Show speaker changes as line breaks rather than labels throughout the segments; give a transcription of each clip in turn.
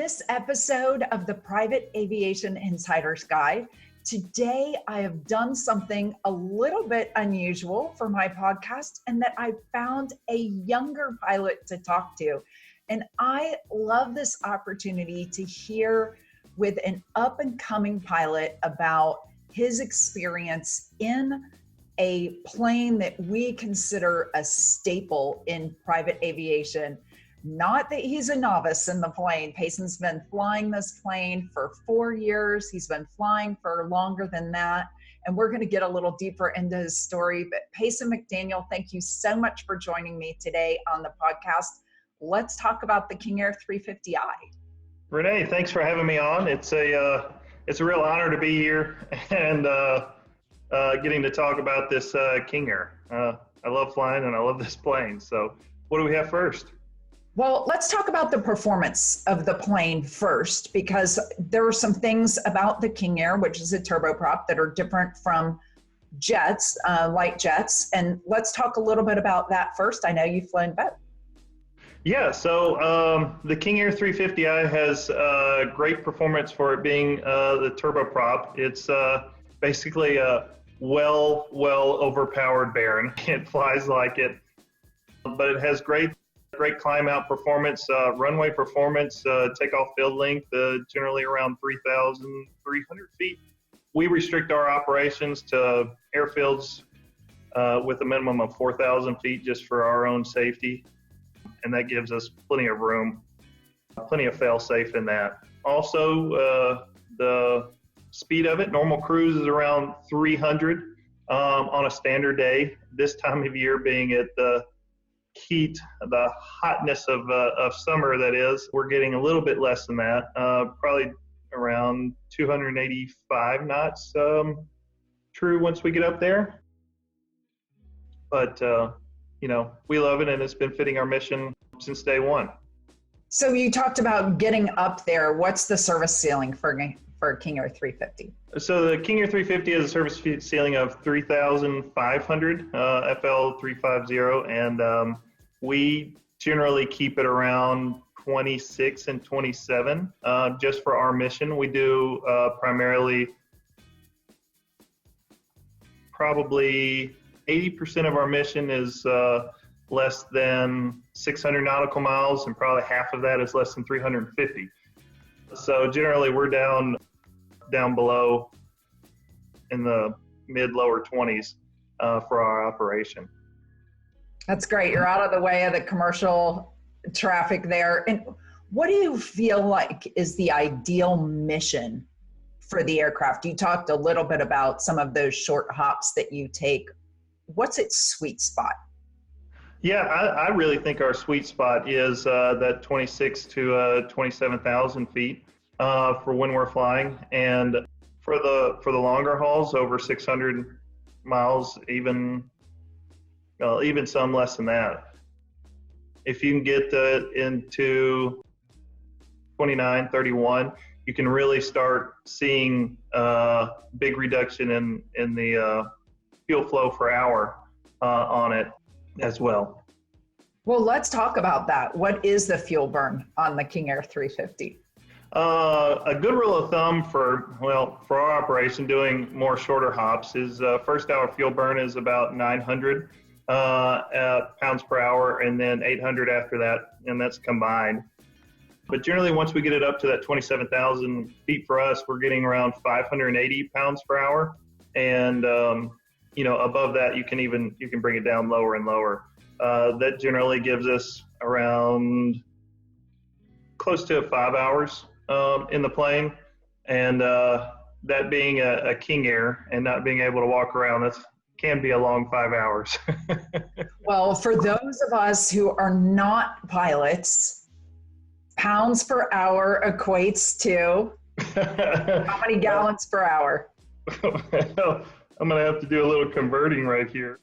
this episode of the Private Aviation Insider's Guide. Today, I have done something a little bit unusual for my podcast, and that I found a younger pilot to talk to. And I love this opportunity to hear with an up-and-coming pilot about his experience in a plane that we consider a staple in private aviation. Not that he's a novice in the plane. Payson's been flying this plane for 4 years. He's been flying for longer than that. And we're going to get a little deeper into his story. But Payson McDaniel, thank you so much for joining me today on the podcast. Let's talk about the King Air 350i.
Renee, thanks for having me on. It's a real honor to be here and getting to talk about this King Air. I love flying and I love this plane. So what do we have first?
Well, let's talk about the performance of the plane first, because there are some things about the King Air, which is a turboprop, that are different from jets, light jets. And let's talk a little bit about that first. I know you've flown both.
Yeah, so the King Air 350i has great performance for it being the turboprop. It's basically a well overpowered Baron. It flies like it, but it has great climb out performance, runway performance, takeoff field length, generally around 3,300 feet. We restrict our operations to airfields with a minimum of 4,000 feet just for our own safety. And that gives us plenty of room, plenty of fail-safe in that. Also, the speed of it, normal cruise is around 300 on a standard day. This time of year being at the heat, the hotness of summer, that is, we're getting a little bit less than that, probably around 285 knots true once we get up there. But we love it, and it's been fitting our mission since day one.
So you talked about getting up there. What's the service ceiling for King Air 350? So
the King Air 350 has a service ceiling of 3,500 FL 350, and we generally keep it around 26 and 27 just for our mission. We do primarily probably 80% of our mission is less than 600 nautical miles, and probably half of that is less than 350. So generally we're down below in the mid-lower 20s for our operation.
That's great. You're out of the way of the commercial traffic there. And what do you feel like is the ideal mission for the aircraft? You talked a little bit about some of those short hops that you take. What's its sweet spot?
Yeah, I really think our sweet spot is that 26 to 27,000 feet for when we're flying, and for the longer hauls over 600 miles, even some less than that. If you can get into 29, 31, you can really start seeing big reduction in the fuel flow per hour on it as well.
Well, let's talk about that. What is the fuel burn on the King Air 350?
A good rule of thumb for our operation doing more shorter hops is first hour fuel burn is about 900 pounds per hour, and then 800 after that, and that's combined. But generally, once we get it up to that 27,000 feet for us, we're getting around 580 pounds per hour, and above that, you can bring it down lower and lower. That generally gives us around close to 5 hours in the plane, and that being a King Air and not being able to walk around, that can be a long 5 hours.
Well, for those of us who are not pilots, pounds per hour equates to how many gallons per hour?
Well, I'm going to have to do a little converting right here.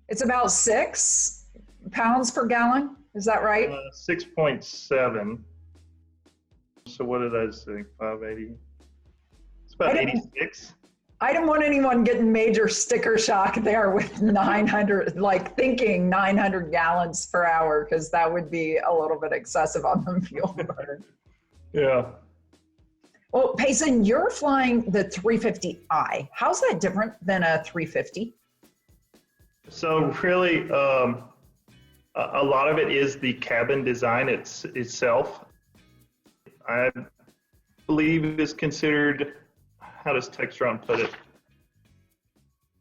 It's about 6 pounds per gallon. Is that right?
6.7. So what did I say? 580. It's about 86.
I don't want anyone getting major sticker shock there with 900, like thinking 900 gallons per hour, because that would be a little bit excessive on the fuel burn.
Yeah.
Well, Payson, you're flying the 350i. How's that different than a 350?
So really, a lot of it is the cabin design itself. I believe it is considered, how does Textron put it?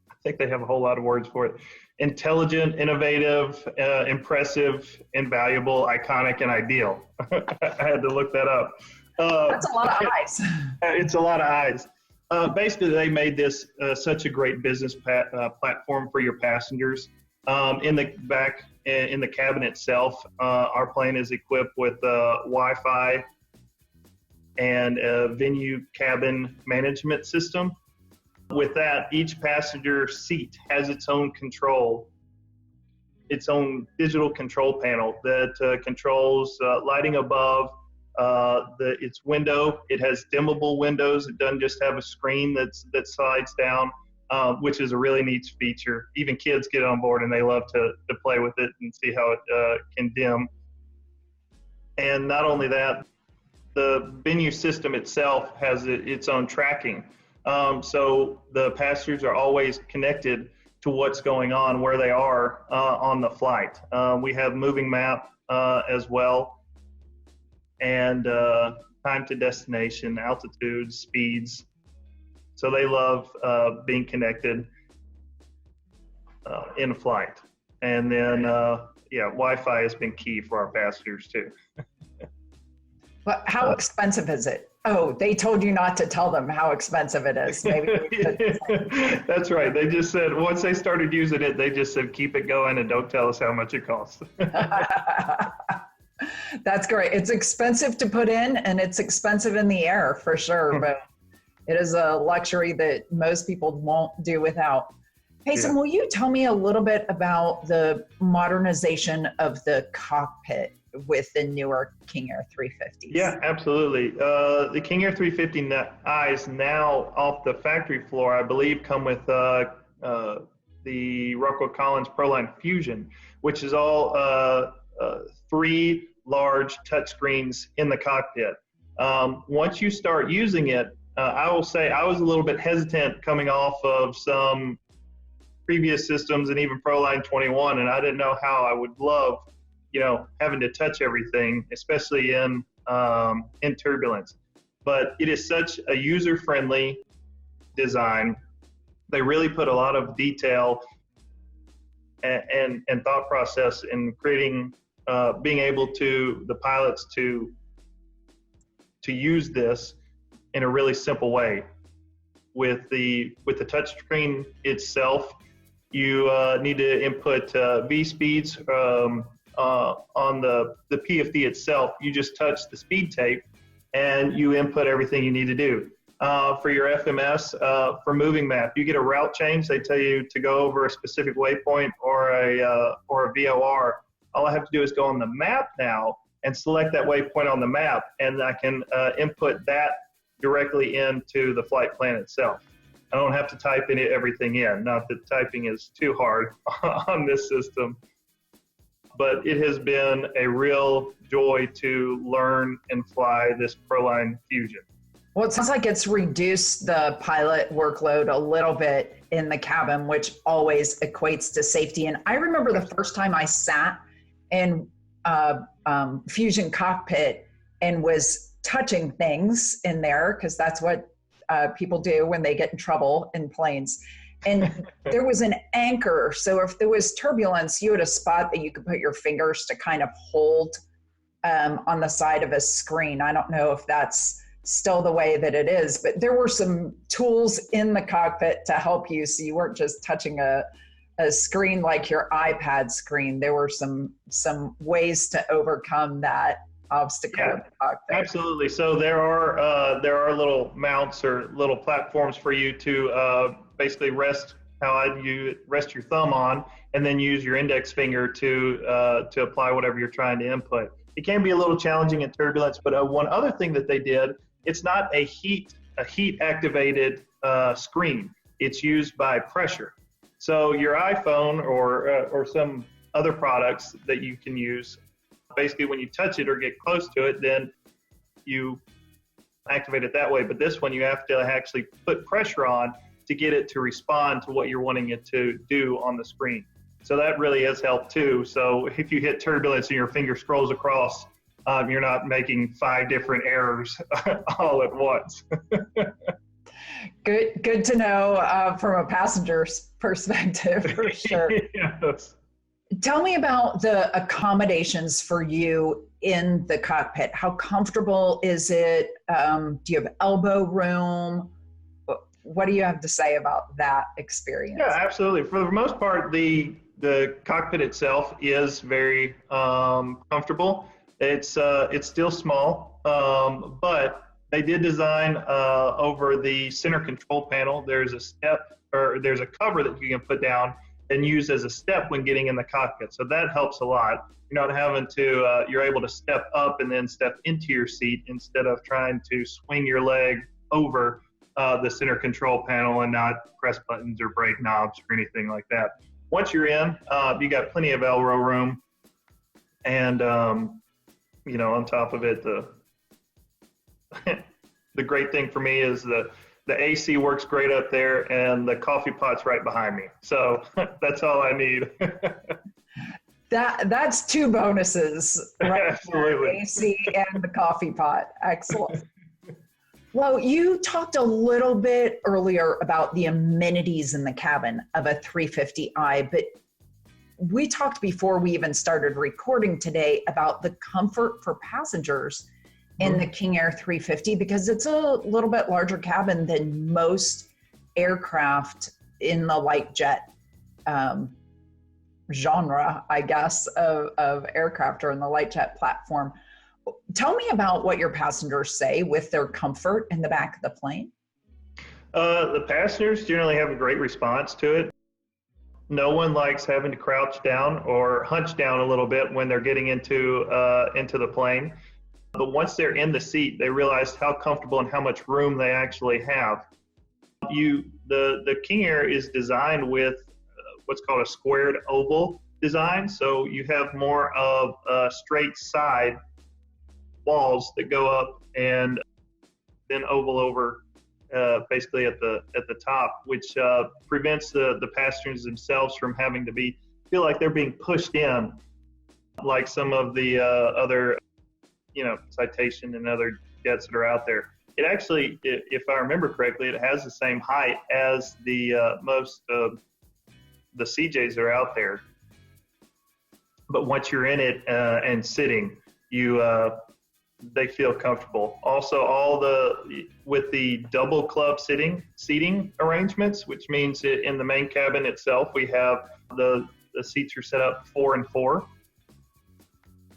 I think they have a whole lot of words for it. Intelligent, innovative, impressive, invaluable, iconic, and ideal. I had to look that up.
That's a lot of eyes.
It's a lot of eyes. Basically, they made this such a great business platform for your passengers. In the back, in the cabin itself, our plane is equipped with Wi-Fi and a venue cabin management system. With that, each passenger seat has its own control, its own digital control panel that controls lighting above, its window. It has dimmable windows. It doesn't just have a screen that slides down, which is a really neat feature. Even kids get on board and they love to play with it and see how it can dim. And not only that, the venue system itself has its own tracking. So the passengers are always connected to what's going on, where they are on the flight. We have moving map as well, and time to destination, altitude, speeds. So they love being connected in flight. And then, Wi-Fi has been key for our passengers too.
But how expensive is it? Oh, they told you not to tell them how expensive it is. Maybe we could.
That's right. They just said, once they started using it, they just said, keep it going and don't tell us how much it costs.
That's great. It's expensive to put in and it's expensive in the air for sure, but it is a luxury that most people won't do without. Payson, will you tell me a little bit about the modernization of the cockpit with the newer King Air 350s?
Yeah, absolutely. The King Air 350i's now off the factory floor, I believe, come with the Rockwell Collins ProLine Fusion, which is all 3 large touchscreens in the cockpit. Once you start using it, I will say I was a little bit hesitant coming off of some previous systems and even ProLine 21, and I didn't know how I would love, having to touch everything, especially in turbulence. But it is such a user-friendly design. They really put a lot of detail and thought process in creating, being able to, the pilots to use this in a really simple way. With the touch screen itself, you need to input V speeds on the PFD itself. You just touch the speed tape and you input everything you need to do. For your FMS, for moving map, you get a route change. They tell you to go over a specific waypoint or a VOR. All I have to do is go on the map now and select that waypoint on the map, and I can input that directly into the flight plan itself. I don't have to type everything in. Not that typing is too hard on this system, but it has been a real joy to learn and fly this ProLine Fusion.
Well, it sounds like it's reduced the pilot workload a little bit in the cabin, which always equates to safety. And I remember the first time I sat in Fusion cockpit and was touching things in there, because that's what people do when they get in trouble in planes. And there was an anchor. So if there was turbulence, you had a spot that you could put your fingers to kind of hold on the side of a screen. I don't know if that's still the way that it is, but there were some tools in the cockpit to help you, so you weren't just touching a screen like your iPad screen. There were some ways to overcome that obstacle in the cockpit.
Absolutely. So there are little mounts or little platforms for you to basically rest your thumb on, and then use your index finger to apply whatever you're trying to input. It can be a little challenging in turbulence, but one other thing that they did, it's not a heat activated screen. It's used by pressure. So your iPhone or some other products that you can use, basically when you touch it or get close to it, then you activate it that way. But this one, you have to actually put pressure on to get it to respond to what you're wanting it to do on the screen. So that really has helped too. So if you hit turbulence and your finger scrolls across, you're not making 5 different errors all at once.
Good to know from a passenger's perspective, for sure.
Yes.
Tell me about the accommodations for you in the cockpit. How comfortable is it? Do you have elbow room? What do you have to say about that experience?
Yeah, absolutely. For the most part, the cockpit itself is very comfortable. It's still small, but they did design over the center control panel. There's a step, or there's a cover that you can put down and use as a step when getting in the cockpit. So that helps a lot. You're not having to, you're able to step up and then step into your seat instead of trying to swing your leg over the center control panel and not press buttons or brake knobs or anything like that. Once you're in, you got plenty of elbow room, and you know, on top of it, the great thing for me is the AC works great up there, and the coffee pot's right behind me. So that's all I need.
That's 2 bonuses, right?
Absolutely.
AC and the coffee pot. Excellent. Well, you talked a little bit earlier about the amenities in the cabin of a 350i, but we talked before we even started recording today about the comfort for passengers in the King Air 350, because it's a little bit larger cabin than most aircraft in the light jet genre, I guess, of aircraft, or in the light jet platform. Tell me about what your passengers say with their comfort in the back of the plane.
The passengers generally have a great response to it. No one likes having to crouch down or hunch down a little bit when they're getting into the plane. But once they're in the seat, they realize how comfortable and how much room they actually have. The King Air is designed with what's called a squared oval design. So you have more of a straight side walls that go up and then oval over basically at the top, which prevents the passengers themselves from having to feel like they're being pushed in, like some of the other, Citation and other jets that are out there. It actually, if I remember correctly, it has the same height as the most of the CJs that are out there. But once you're in it and sitting, they feel comfortable. Also, with the double club seating arrangements, which means in the main cabin itself, we have the seats are set up 4 and 4,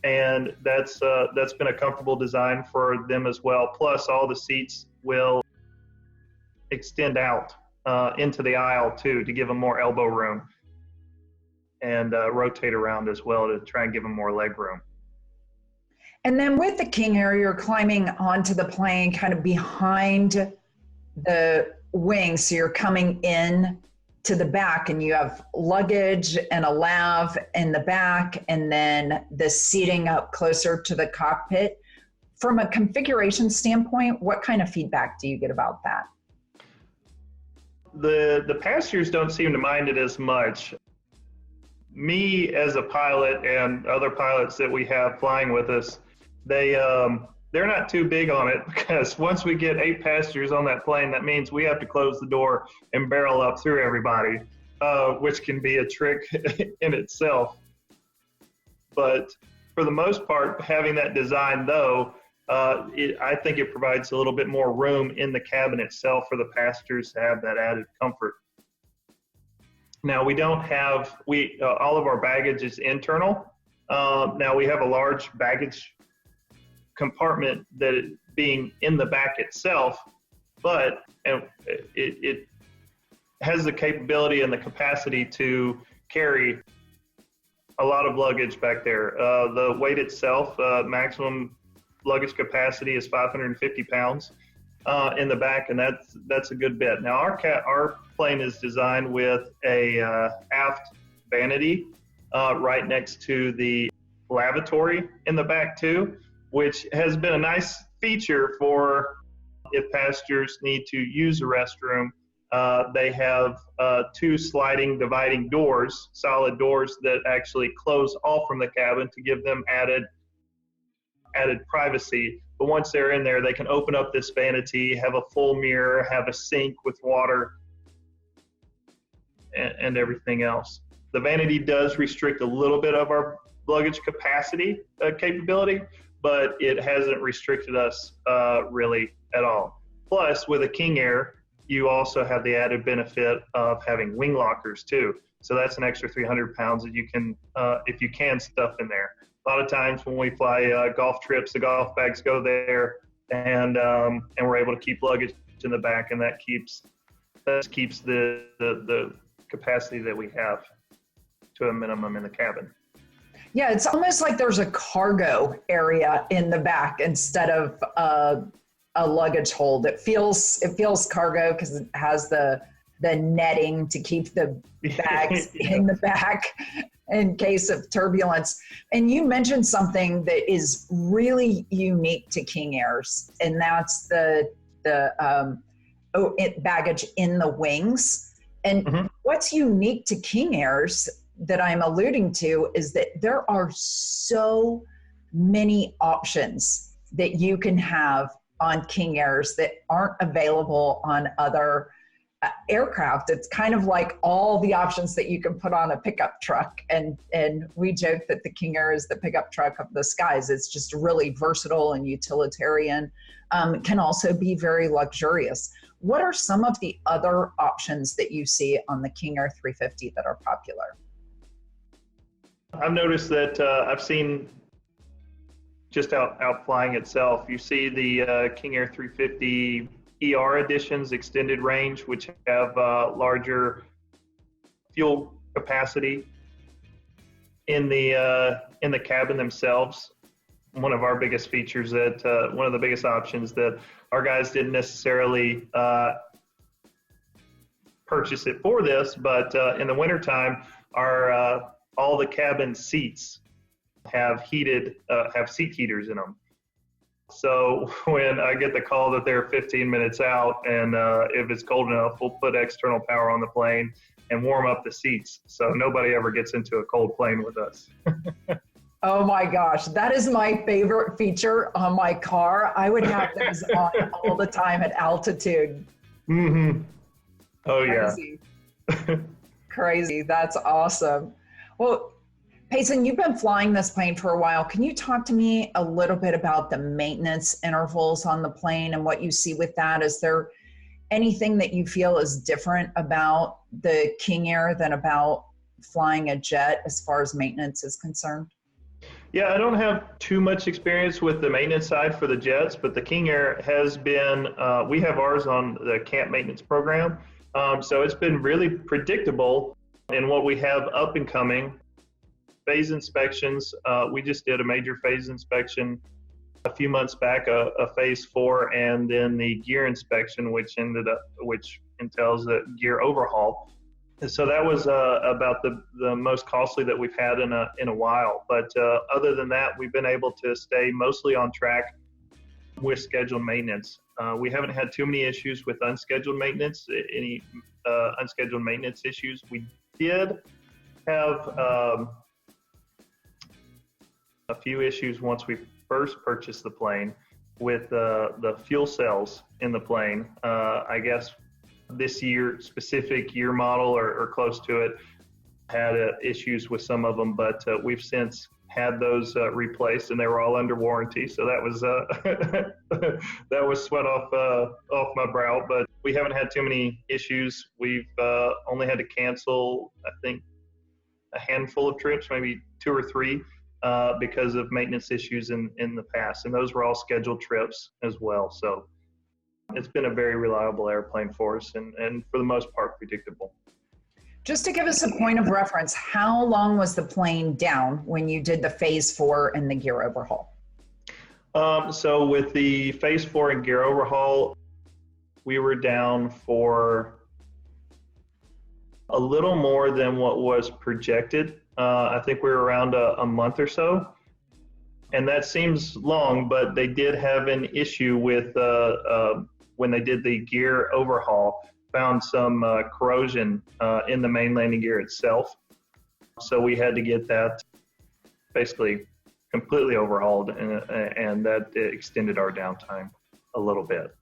and that's been a comfortable design for them as well. Plus, all the seats will extend out into the aisle too, to give them more elbow room, and rotate around as well to try and give them more leg room.
And then with the King Air, you're climbing onto the plane kind of behind the wings. So you're coming in to the back, and you have luggage and a lav in the back, and then the seating up closer to the cockpit. From a configuration standpoint, what kind of feedback do you get about that?
The passengers don't seem to mind it as much. Me as a pilot and other pilots that we have flying with us, they're not too big on it, because once we get 8 passengers on that plane, that means we have to close the door and barrel up through everybody, which can be a trick in itself. But for the most part, having that design though, I think it provides a little bit more room in the cabin itself for the passengers to have that added comfort. Now we don't have, all of our baggage is internal. Now we have a large baggage compartment that being in the back itself, but it has the capability and the capacity to carry a lot of luggage back there. The weight itself, maximum luggage capacity is 550 pounds in the back, and that's a good bit. Now our plane is designed with a aft vanity right next to the lavatory in the back too, which has been a nice feature for if passengers need to use the restroom. They have two sliding dividing doors, solid doors that actually close off from the cabin to give them added privacy. But once they're in there, they can open up this vanity, have a full mirror, have a sink with water, and everything else. The vanity does restrict a little bit of our luggage capacity capability, but it hasn't restricted us really at all. Plus, with a King Air, you also have the added benefit of having wing lockers too. So that's an extra 300 pounds that you can, if you can, stuff in there. A lot of times when we fly golf trips, the golf bags go there, and we're able to keep luggage in the back, and that keeps the capacity that we have to a minimum in the cabin.
Yeah, it's almost like there's a cargo area in the back instead of a luggage hold. It feels cargo because it has the netting to keep the bags in the back in case of turbulence. And you mentioned something that is really unique to King Airs, and that's the baggage in the wings. And what's unique to King Airs that I'm alluding to is that there are so many options that you can have on King Airs that aren't available on other aircraft. It's kind of like all the options that you can put on a pickup truck. And we joke that the King Air is the pickup truck of the skies. It's just really versatile and utilitarian. Can also be very luxurious. What are some of the other options that you see on the King Air 350 that are popular?
I've noticed that I've seen just out flying itself, you see the King Air 350 ER editions, extended range, which have larger fuel capacity in the cabin themselves. One of our biggest features that one of the biggest options that our guys didn't necessarily purchase it for this, but in the wintertime, our all the cabin seats have seat heaters in them. So when I get the call that they're 15 minutes out, and if it's cold enough, we'll put external power on the plane and warm up the seats, so nobody ever gets into a cold plane with us.
Oh my gosh, that is my favorite feature on my car. I would have those on all the time at altitude.
Mm-hmm. Oh,
Crazy.
yeah.
Crazy. That's awesome. Well, Payson, you've been flying this plane for a while. Can you talk to me a little bit about the maintenance intervals on the plane and what you see with that? Is there anything that you feel is different about the King Air than about flying a jet as far as maintenance is concerned?
Yeah, I don't have too much experience with the maintenance side for the jets, but the King Air has been, we have ours on the camp maintenance program. So it's been really predictable in what we have up and coming. Phase inspections, we just did a major phase inspection a few months back, a phase 4, and then the gear inspection, which entails a gear overhaul. And so that was about the most costly that we've had in a while. But other than that, we've been able to stay mostly on track with scheduled maintenance. We haven't had too many issues with unscheduled maintenance, any unscheduled maintenance issues. We did have a few issues once we first purchased the plane with the fuel cells in the plane. I guess this specific year model or close to it had issues with some of them, but we've since had those replaced, and they were all under warranty. So that was that was sweat off my brow. But we haven't had too many issues. We've only had to cancel, I think, a handful of trips, maybe 2 or 3, because of maintenance issues in the past, and those were all scheduled trips as well. So it's been a very reliable airplane for us, and for the most part predictable.
Just to give us a point of reference, how long was the plane down when you did the phase 4 and the gear overhaul?
So with the phase 4 and gear overhaul, we were down for a little more than what was projected. I think we were around a month or so. And that seems long, but they did have an issue with when they did the gear overhaul, found some corrosion in the main landing gear itself. So we had to get that basically completely overhauled, and that extended our downtime a little bit.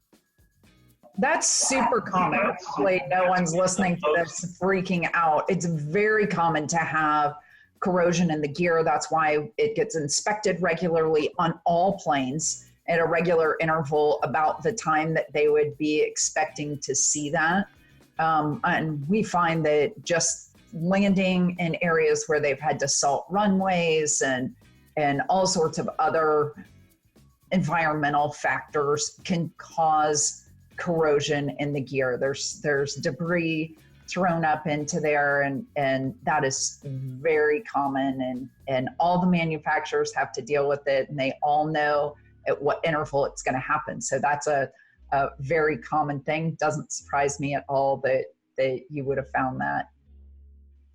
That's super common. Hopefully no one's listening to this freaking out. It's very common to have corrosion in the gear. That's why it gets inspected regularly on all planes at a regular interval about the time that they would be expecting to see that. And we find that just landing in areas where they've had to salt runways and all sorts of other environmental factors can cause corrosion in the gear. There's debris thrown up into there, and that is very common, and all the manufacturers have to deal with it, and they all know at what interval it's going to happen. So that's a very common thing. Doesn't surprise me at all that you would have found that.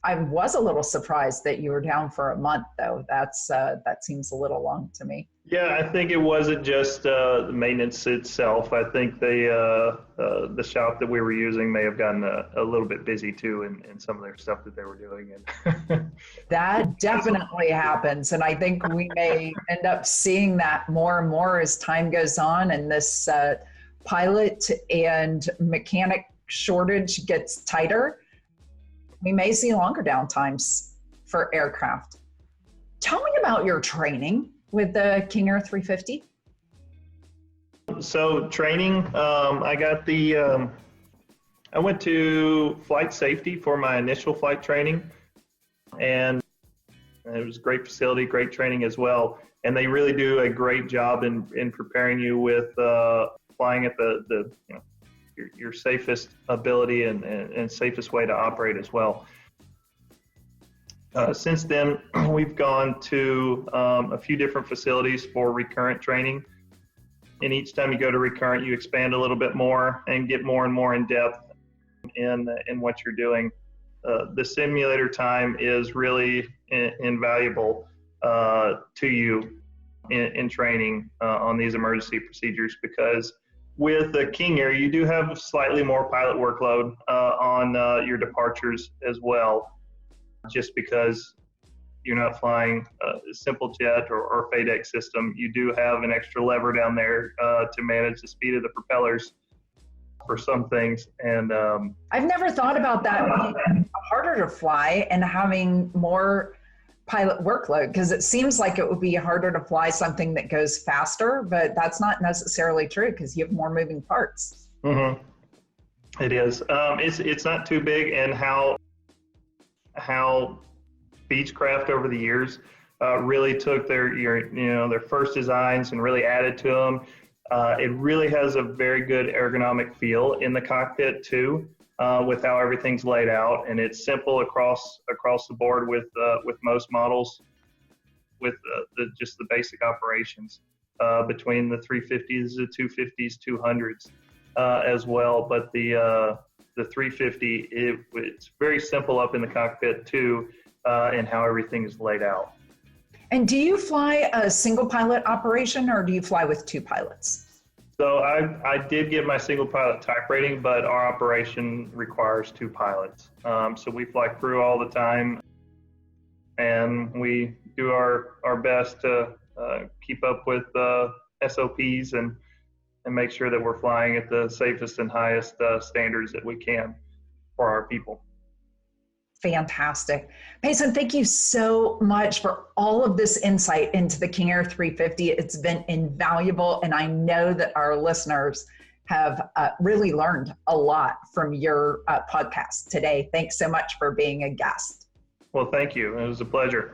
I was a little surprised that you were down for a month, though. That seems a little long to me.
Yeah, I think it wasn't just the maintenance itself. I think the shop that we were using may have gotten a little bit busy too in some of their stuff that they were doing.
That definitely happens, and I think we may end up seeing that more and more as time goes on, and this pilot and mechanic shortage gets tighter. We may see longer downtimes for aircraft. Tell me about your training with the King Air 350.
So training, I went to flight safety for my initial flight training, and it was a great facility, great training as well. And they really do a great job in preparing you with flying at your safest ability and safest way to operate as well. Since then, we've gone to a few different facilities for recurrent training. And each time you go to recurrent, you expand a little bit more and get more and more in depth in what you're doing. The simulator time is really invaluable to you in training on these emergency procedures, because with the King Air, you do have slightly more pilot workload on your departures as well, just because you're not flying a simple jet or FADEC system. You do have an extra lever down there to manage the speed of the propellers for some things. And
I've never thought about that being harder to fly and having more pilot workload, because it seems like it would be harder to fly something that goes faster, but that's not necessarily true because you have more moving parts.
Mm-hmm. It is. It's not too big, and how Beechcraft over the years really took their first designs and really added to them. It really has a very good ergonomic feel in the cockpit too, with how everything's laid out, and it's simple across the board with most models, with just the basic operations between the 350s, the 250s, 200s as well. But the 350, it's very simple up in the cockpit too, and how everything is laid out.
And do you fly a single pilot operation, or do you fly with two pilots?
So I did get my single pilot type rating, but our operation requires two pilots. So we fly crew all the time, and we do our best to keep up with SOPs and make sure that we're flying at the safest and highest standards that we can for our people.
Fantastic. Payson, thank you so much for all of this insight into the King Air 350. It's been invaluable, and I know that our listeners have really learned a lot from your podcast today. Thanks so much for being a guest.
Well, thank you. It was a pleasure.